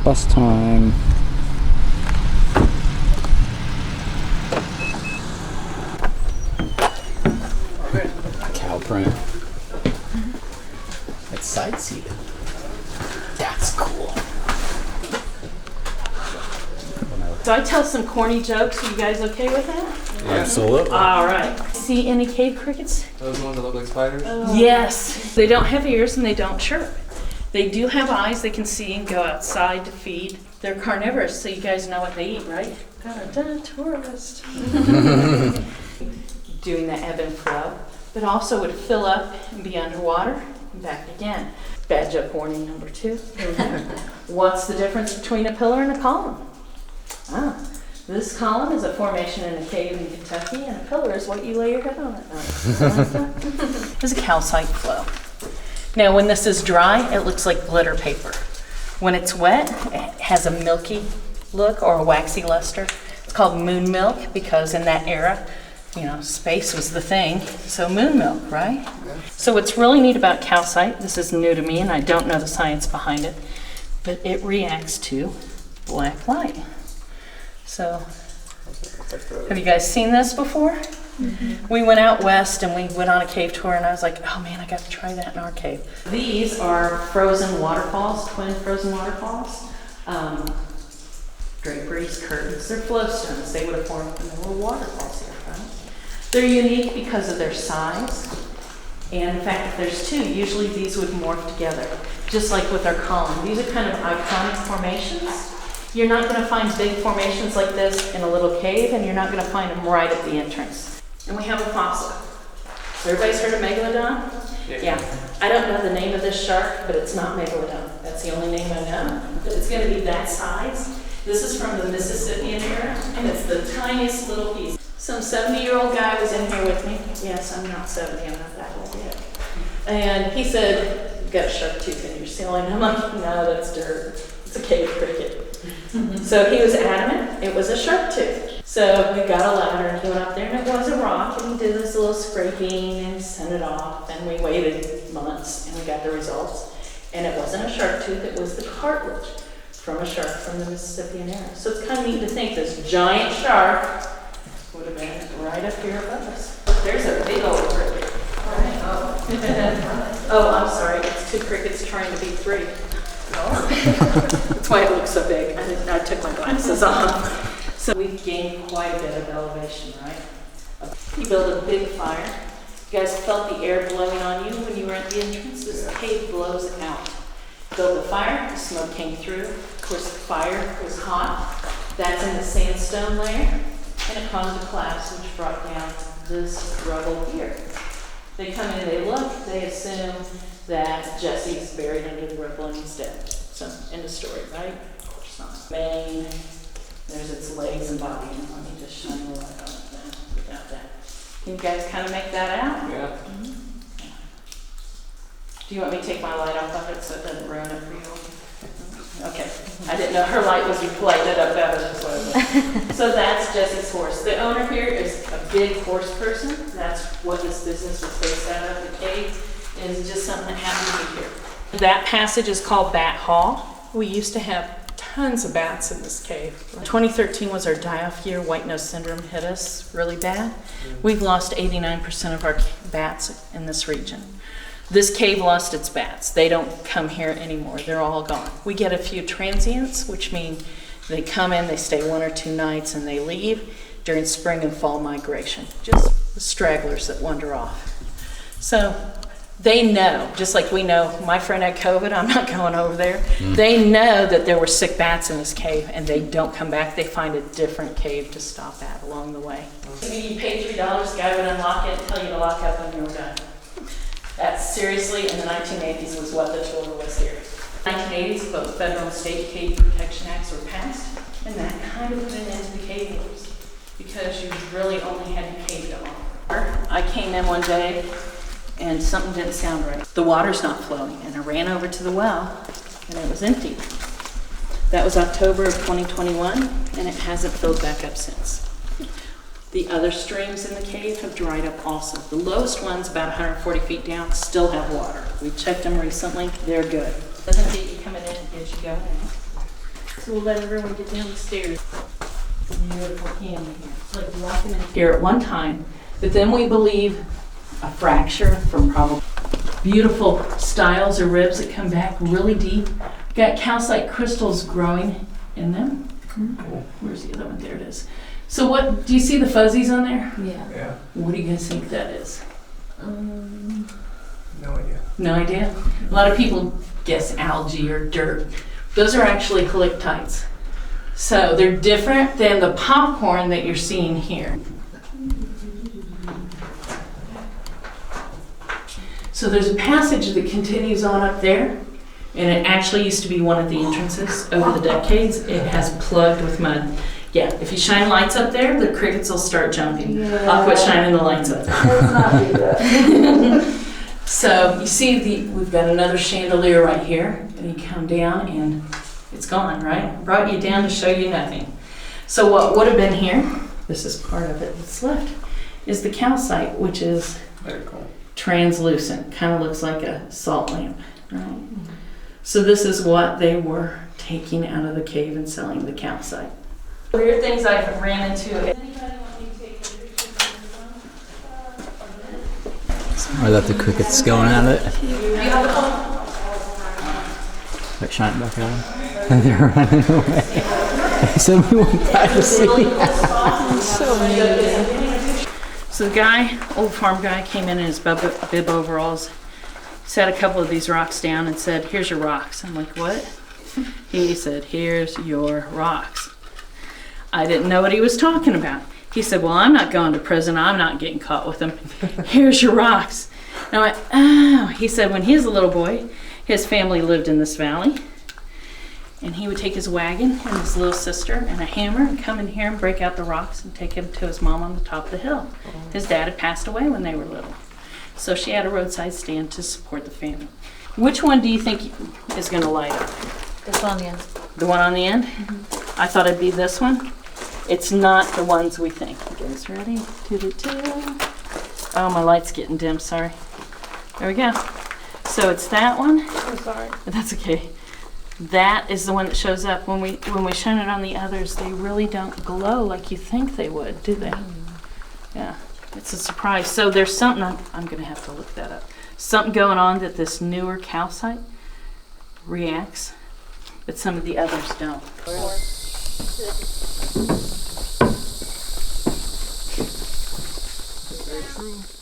Bus time. Cow print. It's side seated. That's cool. So I tell some corny jokes. Are you guys okay with that? Absolutely. All right. See any cave crickets? Those ones that look like spiders? Yes. They don't have ears and they don't chirp. They do have eyes. They can see and go outside to feed. They're carnivorous, so you guys know what they eat, right? Tourist. Doing the ebb and flow, but also would fill up and be underwater and back again. Bad joke warning number 2. What's the difference between a pillar and a column? This column is a formation in a cave in Kentucky, and a pillar is what you lay your head on at night. It's a calcite flow. Now, when this is dry, it looks like glitter paper. When it's wet, it has a milky look or a waxy luster. It's called moon milk because in that era, space was the thing. So moon milk, right? Yeah. So what's really neat about calcite, this is new to me and I don't know the science behind it, but it reacts to black light. So, have you guys seen this before? Mm-hmm. We went out west and we went on a cave tour and I was like, oh man, I got to try that in our cave. These are frozen waterfalls, twin frozen waterfalls. Draperies, curtains, they're flow stones. They would have formed little waterfalls here, right? They're unique because of their size. And in fact, if there's 2, usually these would morph together, just like with our column. These are kind of iconic formations. You're not going to find big formations like this in a little cave, and you're not going to find them right at the entrance. And we have a fossil. So everybody's heard of Megalodon? Yeah. I don't know the name of this shark, but it's not Megalodon. That's the only name I know. But it's going to be that size. This is from the Mississippian era, and it's the tiniest little piece. Some 70-year-old guy was in here with me. Yes, I'm not 70, I'm not that old yet. And he said, you've got a shark tooth in your ceiling. I'm like, no, that's dirt. It's a cave cricket. So he was adamant it was a shark tooth. So we got a ladder and he went up there and it was a rock and he did this little scraping and sent it off and we waited months and we got the results. And it wasn't a shark tooth, it was the cartilage from a shark from the Mississippian era. So it's kind of neat to think this giant shark would have been right up here above us. There's a big old cricket. Oh, I'm sorry, it's 2 crickets trying to be 3. That's why it looks so big. I took my glasses off. So we've gained quite a bit of elevation, right? You build a big fire. You guys felt the air blowing on you when you were at the entrance? This cave blows out. Build a fire, the smoke came through. Of course, the fire was hot. That's in the sandstone layer. And it caused a collapse, which brought down this rubble here. They come in, they look, they assume that Jesse's buried under the rubble and he's dead. So, end of story, right? Of course not. Main, there's its legs and body. And let me just shine the light on it then, without that. Can you guys kind of make that out? Yeah. Mm-hmm. Do you want me to take my light off of it so it doesn't ruin it for you? Okay. I didn't know her light was lighted up better. So that's Jesse's horse. The owner here is a big horse person. That's what this business was based out of. The cave is just something that happened to be here. That passage is called Bat Hall. We used to have tons of bats in this cave. 2013 was our die-off year. White nose syndrome hit us really bad. We've lost 89% of our bats in this region. This cave lost its bats. They don't come here anymore. They're all gone. We get a few transients, which mean they come in, they stay 1 or 2 nights, and they leave during spring and fall migration. Just the stragglers that wander off. So they know, just like we know, my friend had COVID, I'm not going over there. They know that there were sick bats in this cave, and they don't come back. They find a different cave to stop at along the way. You pay $3, the guy would unlock it and tell you to lock up when you were done. That seriously in the 1980s was what the tour was here. 1980s, both federal and state cave protection acts were passed, and that kind of put an end to the cave wars because you really only had your cave to offer. I came in one day and something didn't sound right. The water's not flowing, and I ran over to the well and it was empty. That was October of 2021, and it hasn't filled back up since. The other streams in the cave have dried up also. The lowest ones, about 140 feet down, still have water. We checked them recently, they're good. Doesn't get you coming in and get you going. So we'll let everyone get down the stairs. Beautiful canyon here. It's like walking in here at one time, but then we believe a fracture from probably beautiful stiles or ribs that come back really deep. Got calcite crystals growing in them. Where's the other one? There it is. So what, do you see the fuzzies on there? Yeah. What do you guys think that is? No idea. No idea? A lot of people guess algae or dirt. Those are actually halictites. So they're different than the popcorn that you're seeing here. So there's a passage that continues on up there, and it actually used to be one of the entrances over the decades. It has plugged with mud. Yeah, if you shine lights up there, the crickets will start jumping. Yeah. I'll quit shining the lights up. Let's not do that. So you see we've got another chandelier right here, and you come down and it's gone, right? Brought you down to show you nothing. So what would have been here, this is part of it that's left, is the calcite, which is Very cool. translucent, kind of looks like a salt lamp, right? So this is what they were taking out of the cave and selling, the calcite. Weird things I've ran into. I love the crickets going at it. Like shine it back at them. And they're running away. So we went back to sleep. So the guy, old farm guy, came in his bib overalls, set a couple of these rocks down and said, "Here's your rocks." I'm like, "What?" He said, "Here's your rocks." I didn't know what he was talking about. He said, "Well, I'm not going to prison. I'm not getting caught with them. Here's your rocks." And I went, "Oh." He said when he was a little boy, his family lived in this valley. And he would take his wagon and his little sister and a hammer and come in here and break out the rocks and take them to his mom on the top of the hill. His dad had passed away when they were little. So she had a roadside stand to support the family. Which one do you think is going to light up? This on the end. The one on the end? I thought it'd be this one. It's not the ones we think. You guys ready? Oh, my light's getting dim, sorry. There we go. So it's that one. I'm sorry. That's okay. That is the one that shows up. When we shine it on the others, they really don't glow like you think they would, do they? Yeah, it's a surprise. So there's something, I'm going to have to look that up. Something going on that this newer calcite reacts, but some of the others don't. Very true.